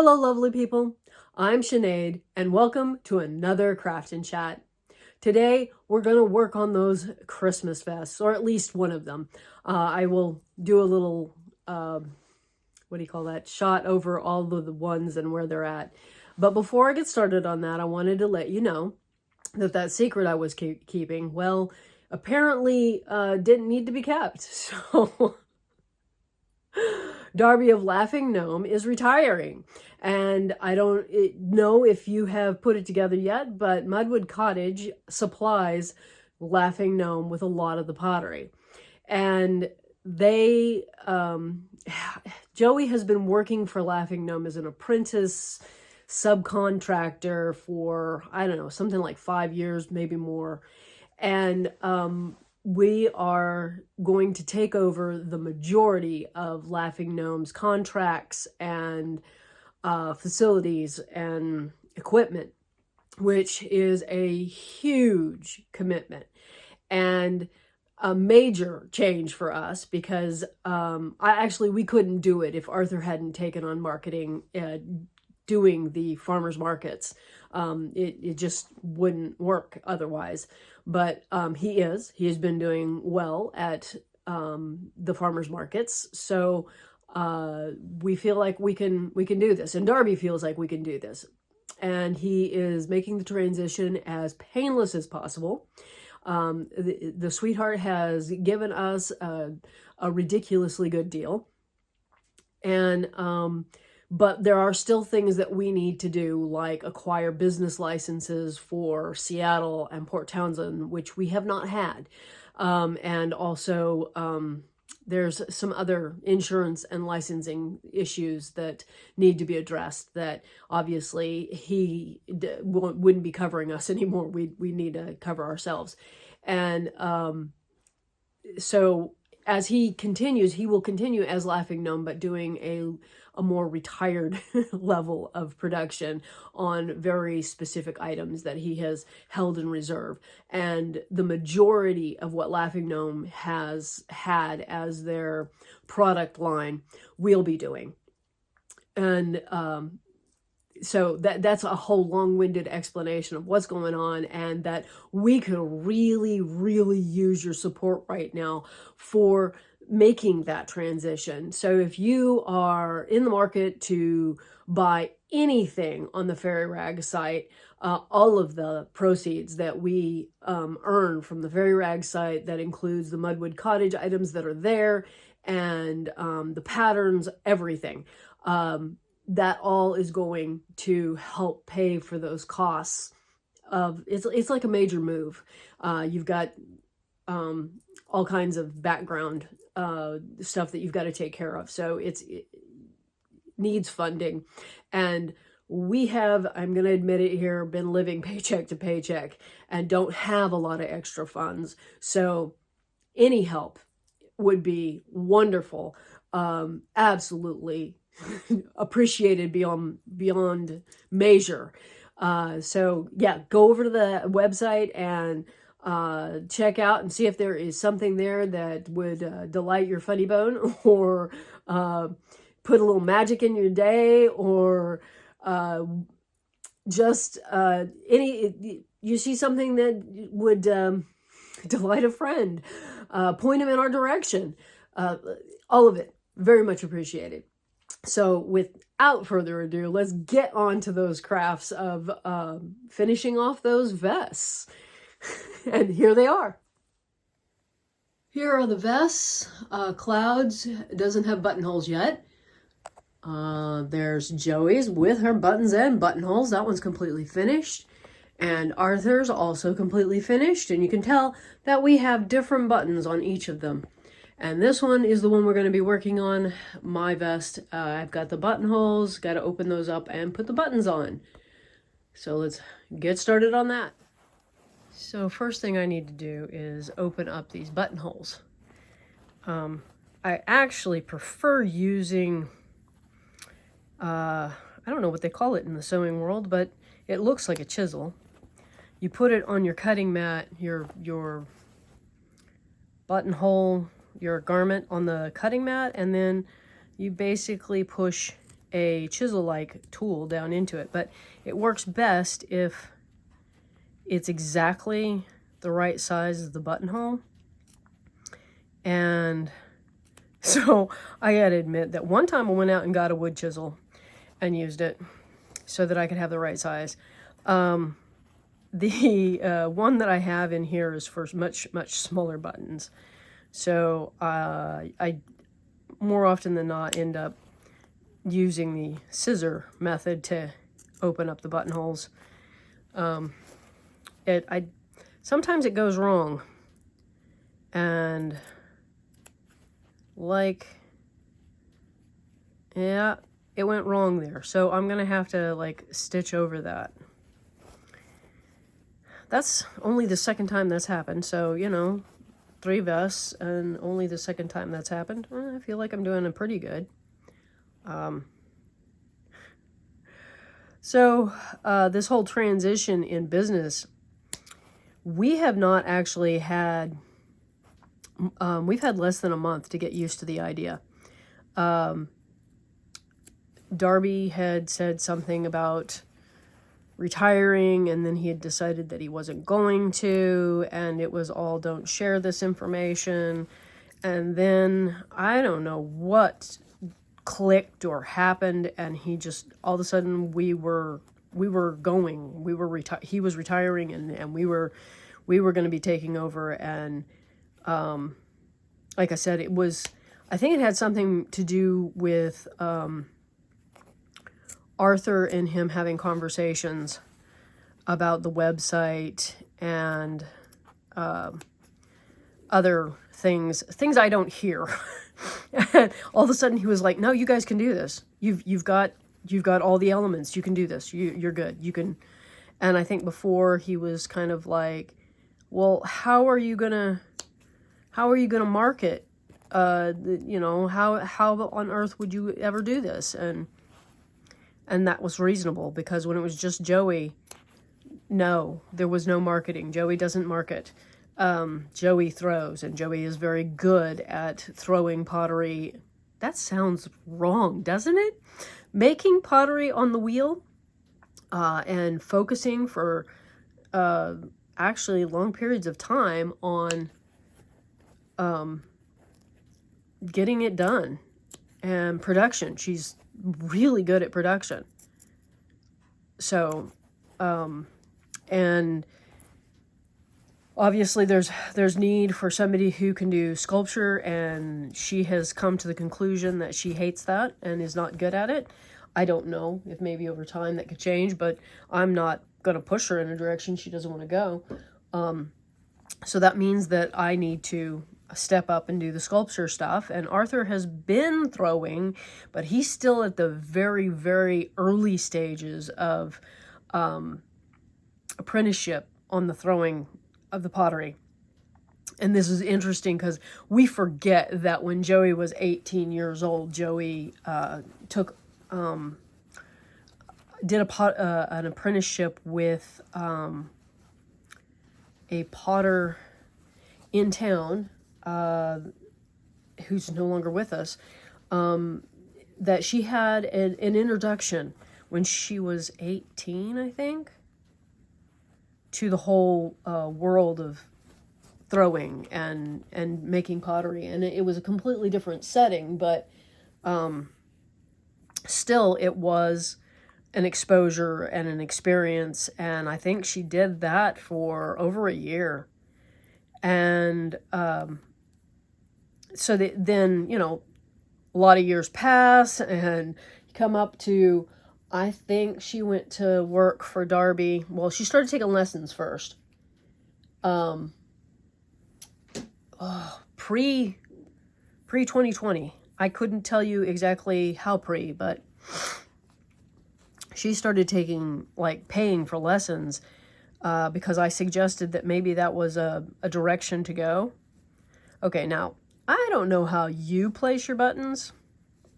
Hello, lovely people. I'm Sinead, and welcome to another Craft and Chat. Today, we're going to work on those Christmas vests, or at least one of them. I will do a little, what do you call that, shot over all of the ones and where they're at. But before I get started on that, I wanted to let you know that that secret I was keeping, well, apparently didn't need to be kept. So Darby of Laughing Gnome is retiring. And I don't know if you have put it together yet, but Mudwood Cottage supplies Laughing Gnome with a lot of the pottery. And they, Joey has been working for Laughing Gnome as an apprentice subcontractor for, I don't know, something like 5 years, maybe more. And we are going to take over the majority of Laughing Gnome's contracts and facilities and equipment, which is a huge commitment and a major change for us because we couldn't do it if Arthur hadn't taken on marketing, doing the farmers markets. It just wouldn't work otherwise. But he has been doing well at the farmers markets. So we feel like we can do this, and Darby feels like we can do this, and he is making the transition as painless as possible. The sweetheart has given us a ridiculously good deal, and but there are still things that we need to do, like acquire business licenses for Seattle and Port Townsend, which we have not had. And also, there's some other insurance and licensing issues that need to be addressed that obviously he wouldn't be covering us anymore. We need to cover ourselves. And so as he continues, he will continue as Laughing Gnome, but doing a more retired level of production on very specific items that he has held in reserve. And the majority of what Laughing Gnome has had as their product line, we'll be doing. And so that's a whole long-winded explanation of what's going on, and that we could really, really use your support right now for making that transition. So if you are in the market to buy anything on the Fairy Rag site, all of the proceeds that we earn from the Fairy Rag site, that includes the Mudwood Cottage items that are there, and the patterns, everything, that all is going to help pay for those costs of, it's like a major move. You've got all kinds of background stuff that you've got to take care of. So it needs funding. And we have, I'm going to admit it here, been living paycheck to paycheck and don't have a lot of extra funds. So any help would be wonderful. Absolutely appreciated beyond measure. So yeah, go over to the website and check out and see if there is something there that would delight your funny bone, or put a little magic in your day, or just you see something that would delight a friend, point them in our direction. All of it very much appreciated. So without further ado, let's get on to those crafts of finishing off those vests. And here they are. Here are the vests. Clouds doesn't have buttonholes yet. There's Joey's with her buttons and buttonholes. That one's completely finished. And Arthur's also completely finished. And you can tell that we have different buttons on each of them. And this one is the one we're going to be working on, my vest. I've got the buttonholes, got to open those up and put the buttons on. So let's get started on that. So first thing I need to do is open up these buttonholes. I actually prefer using, I don't know what they call it in the sewing world, but it looks like a chisel. You put it on your cutting mat, your buttonhole, your garment on the cutting mat, and then you basically push a chisel-like tool down into it, but it works best if it's exactly the right size of the buttonhole. And so I gotta admit that one time I went out and got a wood chisel and used it so that I could have the right size. The one that I have in here is for much smaller buttons. So I more often than not end up using the scissor method to open up the buttonholes. Sometimes it goes wrong, and like, yeah, it went wrong there. So I'm gonna have to like stitch over that. That's only the second time that's happened. So, you know, 3 vests and only the second time that's happened. I feel like I'm doing it pretty good. So this whole transition in business, we have not actually had, we've had less than a month to get used to the idea. Darby had said something about retiring, and then he had decided that he wasn't going to, and it was all don't share this information. And then I don't know what clicked or happened, and he just all of a sudden he was retiring, and we were going to be taking over. And like I said, I think it had something to do with Arthur and him having conversations about the website and other things I don't hear. All of a sudden he was like, no, you guys can do this. You've got all the elements. You can do this. You're good. You can. And I think before he was kind of like, well, how are you gonna market? You know, how on earth would you ever do this? And that was reasonable, because when it was just Joey, no, there was no marketing. Joey doesn't market. Joey throws, and Joey is very good at throwing pottery. That sounds wrong, doesn't it? Making pottery on the wheel and focusing for actually long periods of time on getting it done. And production. She's really good at production. So, and obviously there's need for somebody who can do sculpture, and she has come to the conclusion that she hates that and is not good at it. I don't know if maybe over time that could change, but I'm not going to push her in a direction she doesn't want to go. So that means that I need to step up and do the sculpture stuff. And Arthur has been throwing, but he's still at the very, very early stages of apprenticeship on the throwing of the pottery. And this is interesting because we forget that when Joey was 18 years old, Joey did an apprenticeship with a potter in town, who's no longer with us, that she had an introduction when she was 18, I think, to the whole world of throwing and making pottery. And it was a completely different setting, but still it was an exposure and an experience. And I think she did that for over a year. And so then, you know, a lot of years pass, and you come up to, I think she went to work for Darby. Well, she started taking lessons first. Pre-2020. I couldn't tell you exactly how but she started taking, like, paying for lessons, because I suggested that maybe that was a direction to go. Okay, now, I don't know how you place your buttons.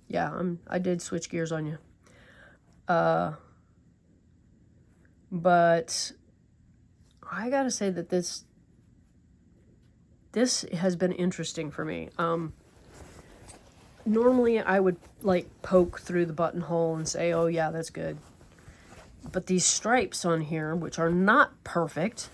Yeah, I did switch gears on you. But I gotta say that this has been interesting for me. normally I would like poke through the buttonhole and say, oh yeah, that's good. But these stripes on here, which are not perfect,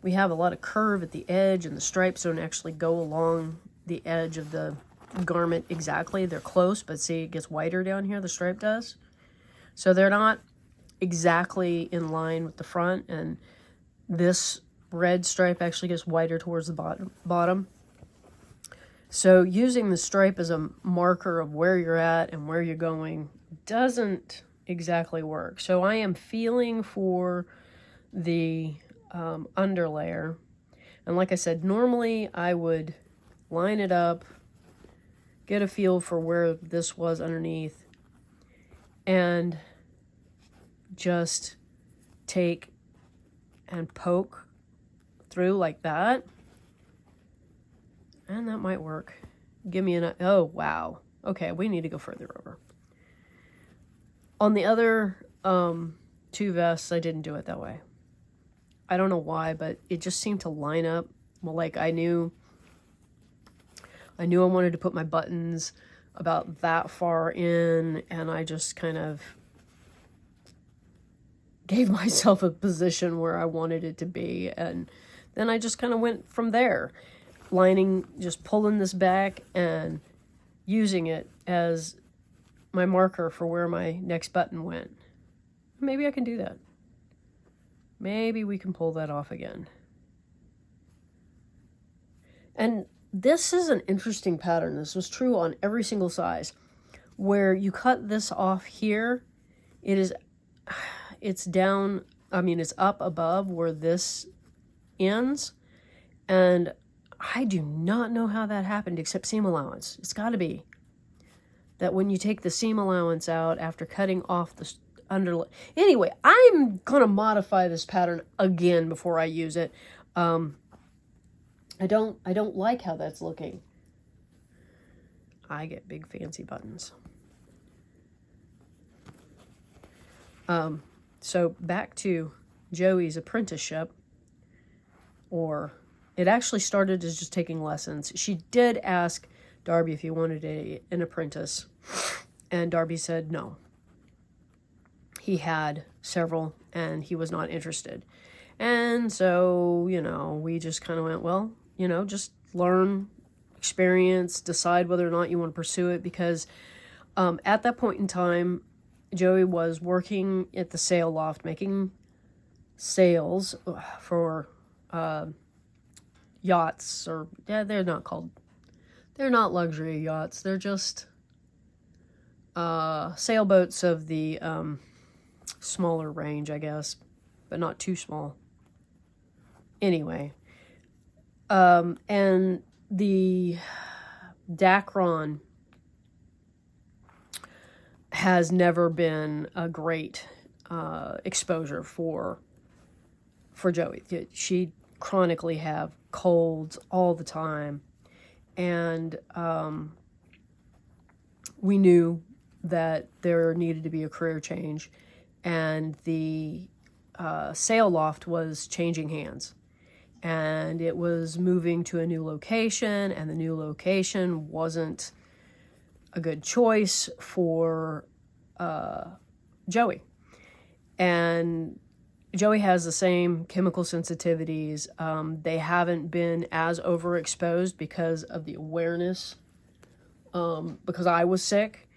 we have a lot of curve at the edge, and the stripes don't actually go along the edge of the garment exactly. They're close, but see, it gets whiter down here, the stripe does. So they're not exactly in line with the front, and this red stripe actually gets whiter towards the bottom. So using the stripe as a marker of where you're at and where you're going doesn't exactly work. So I am feeling for the underlayer. And like I said, normally I would line it up, get a feel for where this was underneath, and just take and poke through like that. And that might work. Give me an... Oh, wow. Okay, we need to go further over. On the other two vests, I didn't do it that way. I don't know why, but it just seemed to line up. Well, like I knew I wanted to put my buttons about that far in, and I just kind of gave myself a position where I wanted it to be, and then I just kind of went from there. Lining, just pulling this back and using it as my marker for where my next button went. Maybe I can do that. Maybe we can pull that off again. And this is an interesting pattern. This was true on every single size. Where you cut this off here, it's down, I mean, it's up above where this ends, and I do not know how that happened except seam allowance. It's got to be that when you take the seam allowance out after cutting off the underlay. Anyway, I'm going to modify this pattern again before I use it. I don't like how that's looking. I get big fancy buttons. So back to Joey's apprenticeship, or it actually started as just taking lessons. She did ask Darby if he wanted an apprentice, and Darby said no. He had several, and he was not interested. And so, you know, we just kind of went, well, you know, just learn, experience, decide whether or not you want to pursue it, because at that point in time, Joey was working at the sail loft, making sails for yachts, or yeah, they're not luxury yachts. They're just sailboats of the smaller range, I guess, but not too small. Anyway, and the Dacron has never been a great exposure for Joey. She chronically have colds all the time, and we knew that there needed to be a career change, and the sail loft was changing hands, and it was moving to a new location, and the new location wasn't a good choice for Joey. And Joey has the same chemical sensitivities. They haven't been as overexposed because of the awareness. Because I was sick,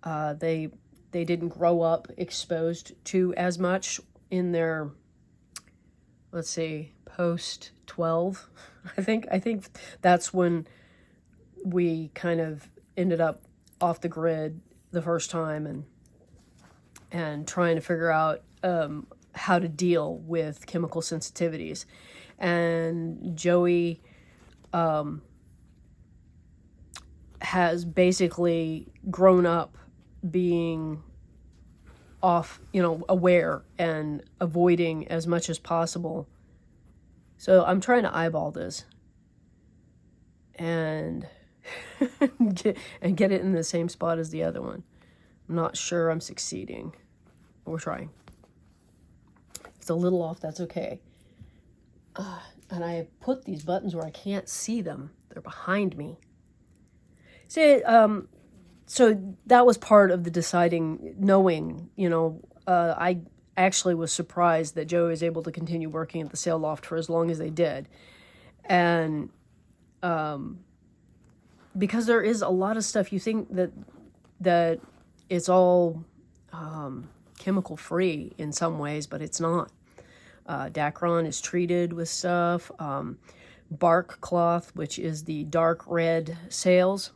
they didn't grow up exposed to as much in their, let's see, post 12. I think that's when we kind of ended up off the grid the first time, and trying to figure out how to deal with chemical sensitivities. And Joey has basically grown up being off, aware and avoiding as much as possible. So I'm trying to eyeball this and get it in the same spot as the other one. I'm not sure I'm succeeding. We're trying. It's a little off, that's okay. And I put these buttons where I can't see them. They're behind me. See, so that was part of the deciding, knowing, I actually was surprised that Joey was able to continue working at the sail loft for as long as they did. And because there is a lot of stuff you think that it's all chemical free in some ways, but it's not. Dacron is treated with stuff. Bark cloth, which is the dark red sails,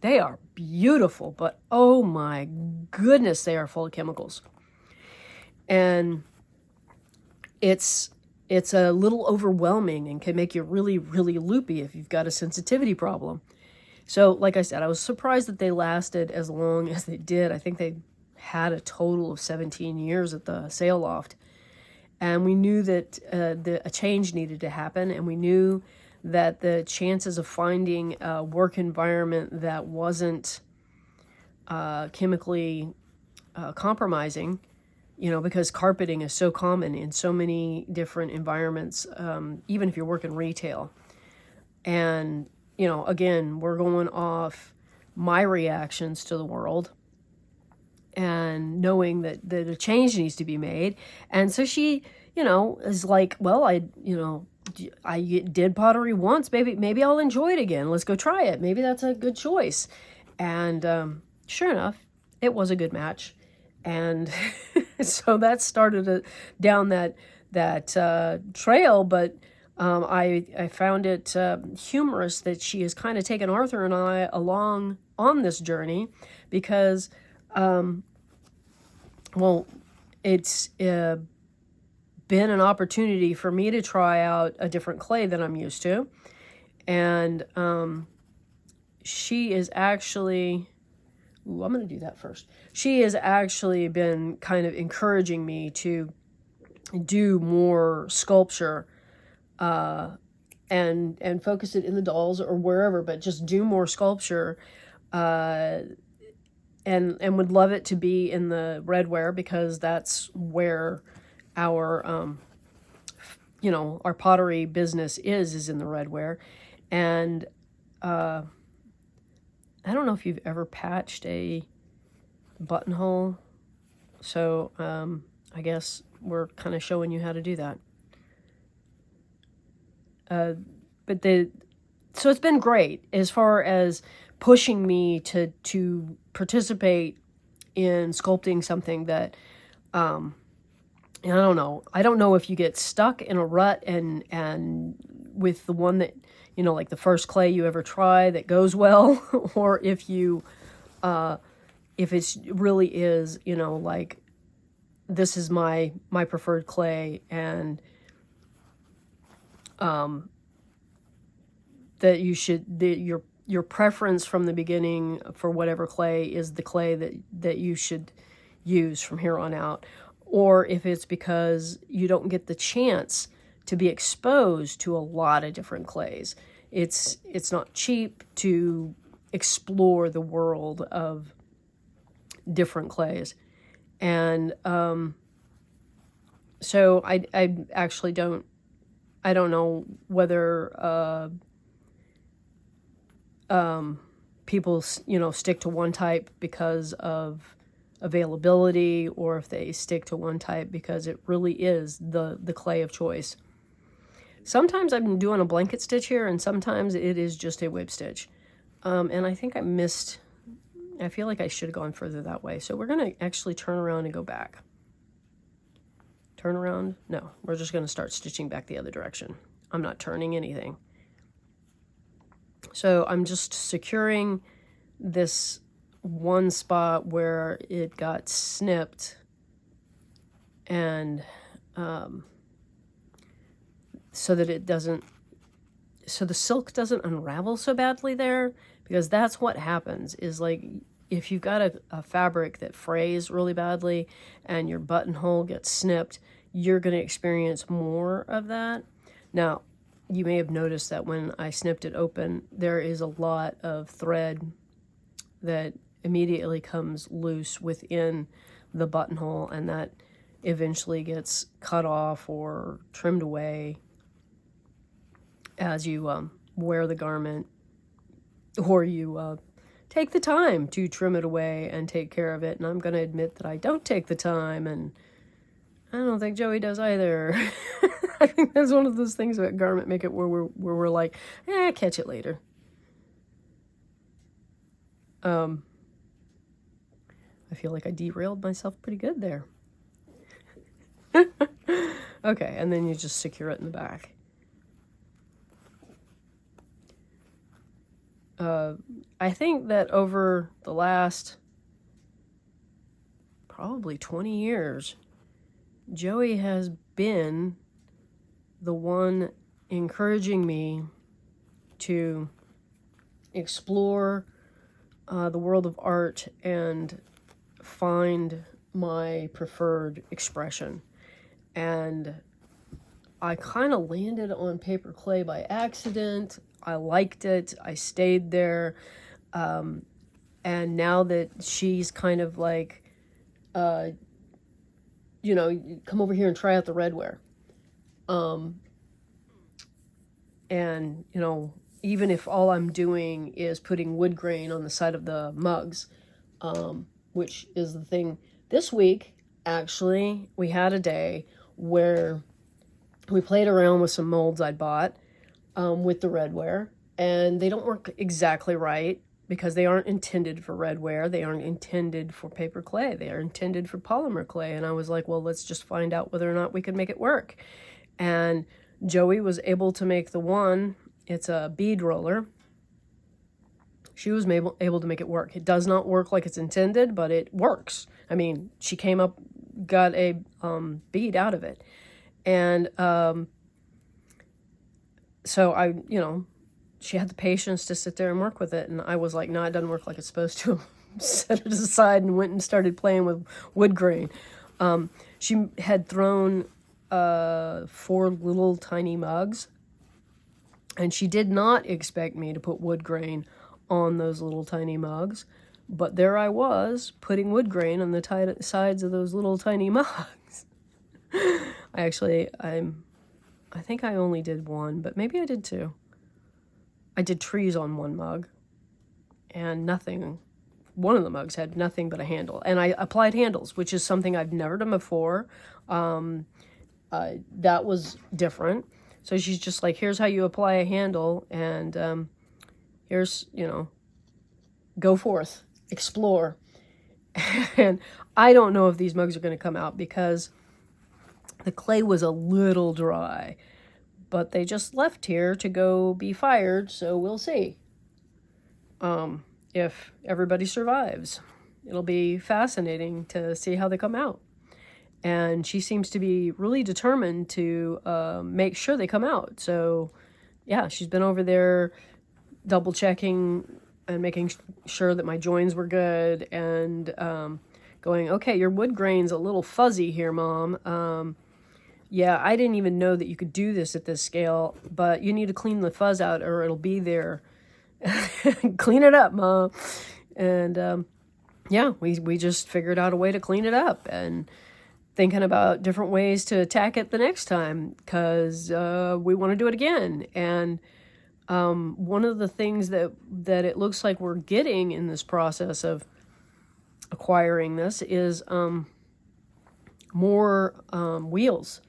they are beautiful, but oh my goodness, they are full of chemicals. And it's a little overwhelming and can make you really, really loopy if you've got a sensitivity problem. So, like I said, I was surprised that they lasted as long as they did. I think they had a total of 17 years at the sail loft. And we knew that a change needed to happen, and we knew that the chances of finding a work environment that wasn't chemically compromising, because carpeting is so common in so many different environments, even if you're working retail. And, again, we're going off my reactions to the world and knowing that a change needs to be made. And so she, is like, well, I did pottery once. Maybe I'll enjoy it again. Let's go try it. Maybe that's a good choice. And sure enough, it was a good match. And so that started down that trail. But I found it humorous that she has kind of taken Arthur and I along on this journey because, it's been an opportunity for me to try out a different clay than I'm used to. And she is actually... I'm going to do that first. She has actually been kind of encouraging me to do more sculpture and focus it in the dolls or wherever, but just do more sculpture and would love it to be in the redware because that's where our our pottery business is in the redware. And I don't know if you've ever patched a buttonhole, so I guess we're kind of showing you how to do that. So it's been great as far as pushing me to participate in sculpting something that I don't know. I don't know if you get stuck in a rut and with the one that like the first clay you ever try that goes well, or if you, if it's really is, like this is my preferred clay, and that you should your preference from the beginning for whatever clay is the clay that you should use from here on out, or if it's because you don't get the chance to be exposed to a lot of different clays. It's not cheap to explore the world of different clays. And so I actually don't know whether people stick to one type because of availability, or if they stick to one type because it really is the clay of choice. Sometimes I'm doing a blanket stitch here, and sometimes it is just a whip stitch. And I think I feel like I should have gone further that way. So we're going to actually turn around and go back. Turn around? No, we're just going to start stitching back the other direction. I'm not turning anything. So I'm just securing this one spot where it got snipped, and so that so the silk doesn't unravel so badly there, because that's what happens is, like, if you've got a fabric that frays really badly and your buttonhole gets snipped, you're going to experience more of that. Now, you may have noticed that when I snipped it open, there is a lot of thread that immediately comes loose within the buttonhole, and that eventually gets cut off or trimmed away as you wear the garment, or you take the time to trim it away and take care of it. And I'm going to admit that I don't take the time, and I don't think Joey does either. I think that's one of those things about garment makeup where we're like, catch it later. I feel like I derailed myself pretty good there. Okay, and then you just secure it in the back. I think that over the last probably 20 years, Joey has been the one encouraging me to explore the world of art and find my preferred expression. And I kind of landed on paper clay by accident. I liked it. I stayed there. And now that she's kind of like, come over here and try out the redware. And, even if all I'm doing is putting wood grain on the side of the mugs, which is the thing. This week, actually, we had a day where we played around with some molds I'd bought with the redware, and they don't work exactly right because they aren't intended for redware. They aren't intended for paper clay. They are intended for polymer clay. And I was like, well, let's just find out whether or not we can make it work. And Joey was able to make the one. It's a bead roller. She was able to make it work. It does not work like it's intended, but it works. I mean, she came up, got a bead out of it. And so she had the patience to sit there and work with it. And I was like, no, it doesn't work like it's supposed to. Set it aside and went and started playing with wood grain. She had thrown 4 little tiny mugs. And she did not expect me to put wood grain on those little tiny mugs. But there I was, putting wood grain on the sides of those little tiny mugs. I think I only did one, but maybe I did 2. I did trees on one mug. And nothing. One of the mugs had nothing but a handle. And I applied handles, which is something I've never done before. That was different. So she's just like, here's how you apply a handle, and here's, go forth, explore. And I don't know if these mugs are going to come out because the clay was a little dry, but they just left here to go be fired, so we'll see if everybody survives. It'll be fascinating to see how they come out. And she seems to be really determined to make sure they come out. So, yeah, she's been over there double checking and making sure that my joins were good and going, okay, your wood grain's a little fuzzy here, Mom. Yeah, I didn't even know that you could do this at this scale, but you need to clean the fuzz out or it'll be there. Clean it up, Mom. And, yeah, we just figured out a way to clean it up and thinking about different ways to attack it the next time because we want to do it again. And one of the things that it looks like we're getting in this process of acquiring this is more wheels.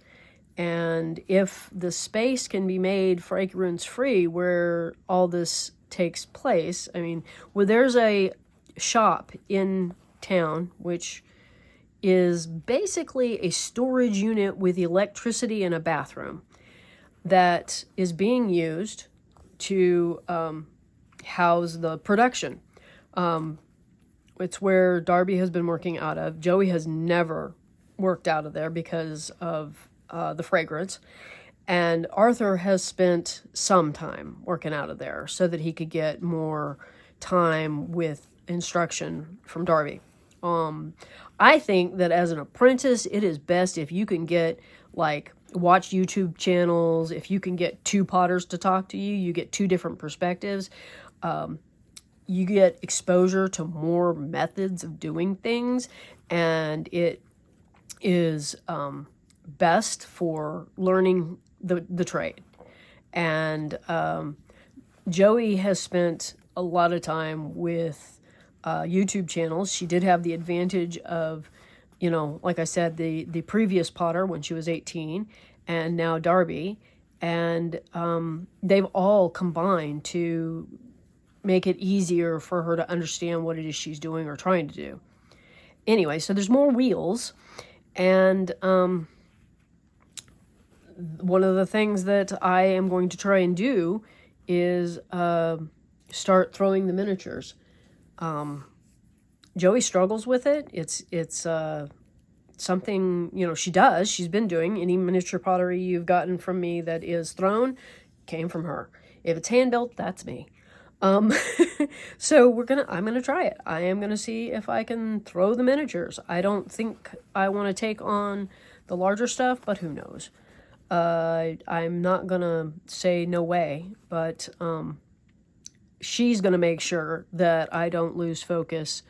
And if the space can be made fragrance free where all this takes place, I mean, well, there's a shop in town which is basically a storage unit with electricity and a bathroom that is being used to house the production. It's where Darby has been working out of. Joey has never worked out of there because of the fragrance. And Arthur has spent some time working out of there so that he could get more time with instruction from Darby. I think that as an apprentice, it is best if you can get, watch YouTube channels. If you can get 2 potters to talk to you, you get 2 different perspectives. You get exposure to more methods of doing things, and it is best for learning the trade. And Joey has spent a lot of time with YouTube channels. She did have the advantage of, you know, like I said, the previous Potter when she was 18, and now Darby, and they've all combined to make it easier for her to understand what it is she's doing or trying to do. Anyway, so there's more wheels, and one of the things that I am going to try and do is start throwing the miniatures. Joey struggles with it. It's something, you know, she does. She's been doing. Any miniature pottery you've gotten from me that is thrown came from her. If it's hand built, that's me. So I'm gonna try it. I am gonna see if I can throw the miniatures. I don't think I want to take on the larger stuff, but who knows? I'm not gonna say no way, but she's gonna make sure that I don't lose focus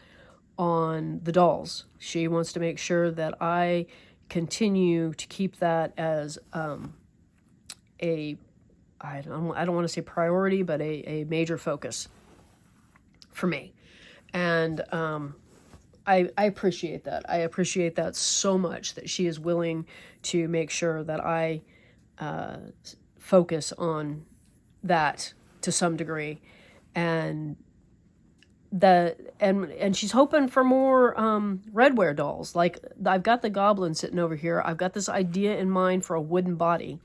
on the dolls. She wants to make sure that I continue to keep that as I don't want to say priority, but a major focus for me. And I appreciate that. I appreciate that so much, that she is willing to make sure that I focus on that to some degree. And she's hoping for more redware dolls. Like, I've got the goblin sitting over here. I've got this idea in mind for a wooden body.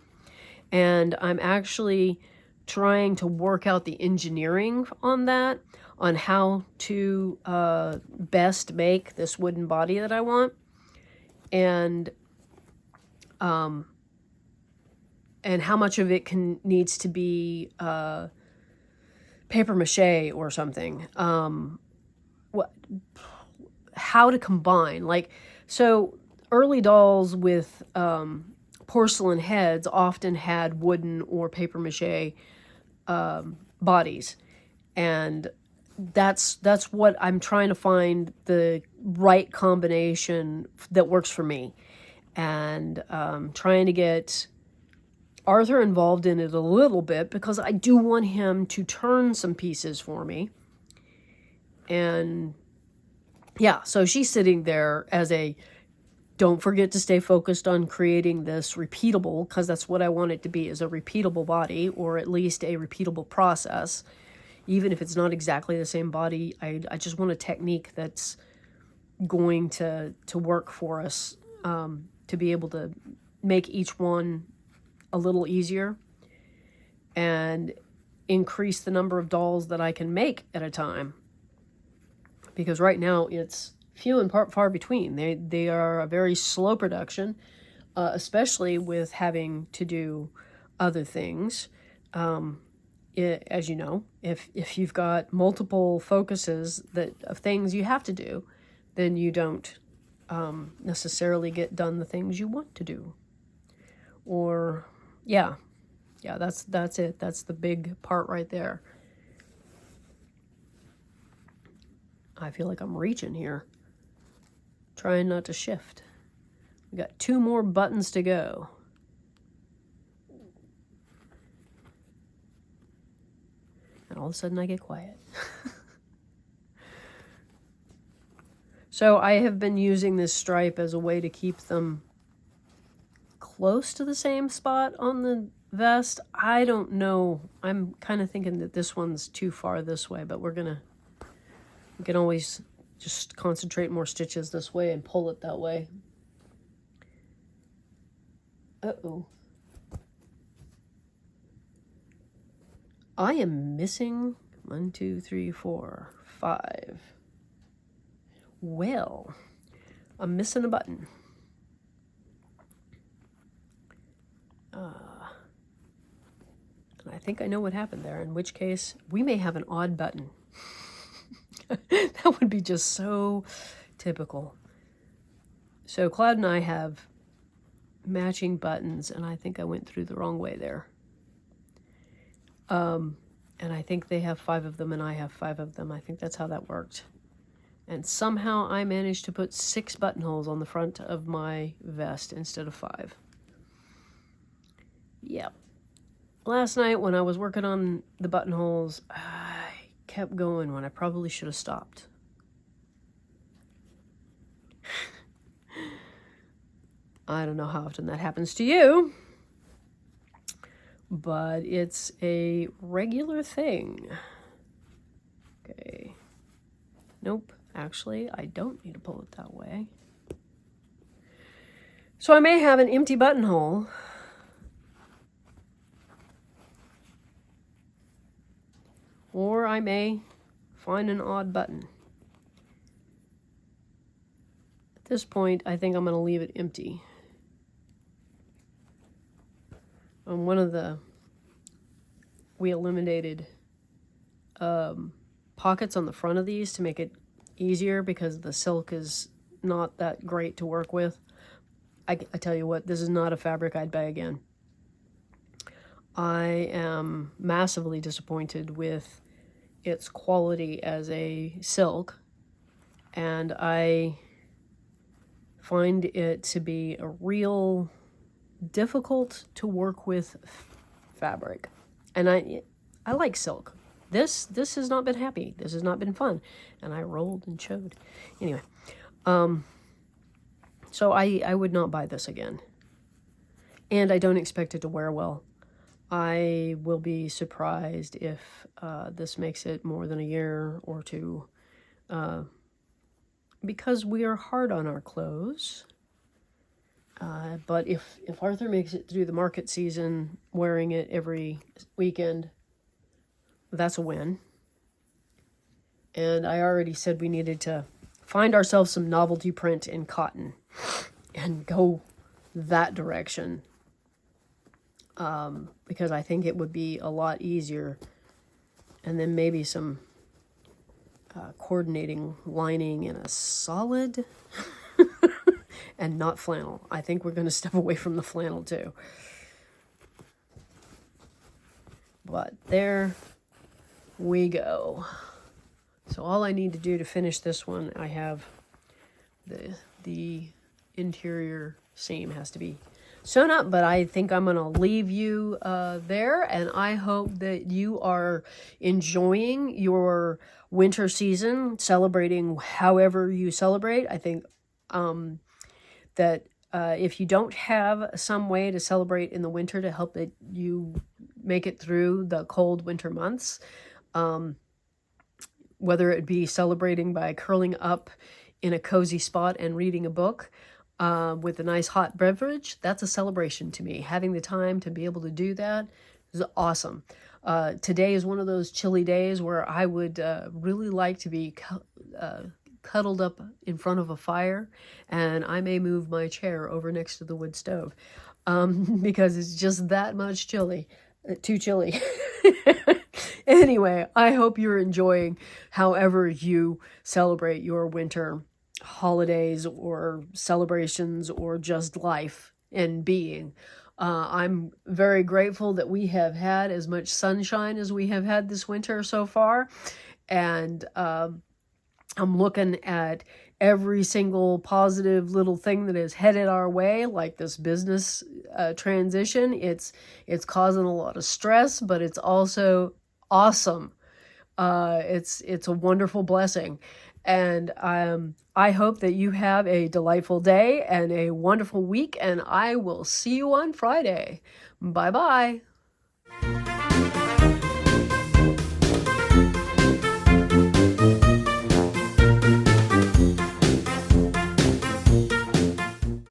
And I'm actually trying to work out the engineering on that, on how to best make this wooden body that I want. And how much of it needs to be paper mache or something. How to combine. Like, so early dolls with porcelain heads often had wooden or paper mache bodies, and that's what I'm trying to find, the right combination that works for me, and trying to get Arthur involved in it a little bit, because I do want him to turn some pieces for me. And yeah, so she's sitting there as a, don't forget to stay focused on creating this repeatable, because that's what I want it to be, is a repeatable body, or at least a repeatable process. Even if it's not exactly the same body, I just want a technique that's going to work for us, to be able to make each one a little easier and increase the number of dolls that I can make at a time. Because right now it's few and far between. They are a very slow production, especially with having to do other things. As you know, if you've got multiple focuses of things you have to do, then you don't necessarily get done the things you want to do. Or yeah, that's it. That's the big part right there. I feel like I'm reaching here. Trying not to shift. We got 2 more buttons to go. And all of a sudden I get quiet. So I have been using this stripe as a way to keep them close to the same spot on the vest. I don't know. I'm kind of thinking that this one's too far this way, but we can always just concentrate more stitches this way and pull it that way. Uh-oh. I am missing 1, 2, 3, 4, 5. Well, I'm missing a button. And I think I know what happened there, in which case we may have an odd button. That would be just so typical. So Cloud and I have matching buttons, and I think I went through the wrong way there. And I think they have 5 of them and I have 5 of them. I think that's how that worked. And somehow I managed to put 6 buttonholes on the front of my vest instead of 5. Yep. Last night when I was working on the buttonholes, I kept going when I probably should have stopped. I don't know how often that happens to you, but it's a regular thing. Okay. Nope. Actually, I don't need to pull it that way. So I may have an empty buttonhole. Or I may find an odd button. At this point, I think I'm going to leave it empty. On one of we eliminated pockets on the front of these to make it easier because the silk is not that great to work with. I tell you what, this is not a fabric I'd buy again. I am massively disappointed with its quality as a silk, and I find it to be a real difficult to work with fabric. And I like silk. This has not been happy. This has not been fun. And I rolled and showed. Anyway, so I would not buy this again. And I don't expect it to wear well. I will be surprised if this makes it more than a year or two. Because we are hard on our clothes. But if Arthur makes it through the market season wearing it every weekend, that's a win. And I already said we needed to find ourselves some novelty print in cotton and go that direction. Because I think it would be a lot easier. And then maybe some coordinating lining in a solid and not flannel. I think we're going to step away from the flannel too. But there we go. So all I need to do to finish this one, I have the interior seam has to be sewn up, but I think I'm going to leave you there, and I hope that you are enjoying your winter season, celebrating however you celebrate. I think that if you don't have some way to celebrate in the winter to help that you make it through the cold winter months, whether it be celebrating by curling up in a cozy spot and reading a book, with a nice hot beverage, that's a celebration to me. Having the time to be able to do that is awesome. Today is one of those chilly days where I would really like to be cuddled up in front of a fire, and I may move my chair over next to the wood stove because it's just that much too chilly. Anyway, I hope you're enjoying however you celebrate your winter holidays or celebrations or just life and being. I'm very grateful that we have had as much sunshine as we have had this winter so far. And I'm looking at every single positive little thing that is headed our way, like this business transition. It's causing a lot of stress, but it's also awesome. It's a wonderful blessing. And I hope that you have a delightful day and a wonderful week, and I will see you on Friday. Bye-bye.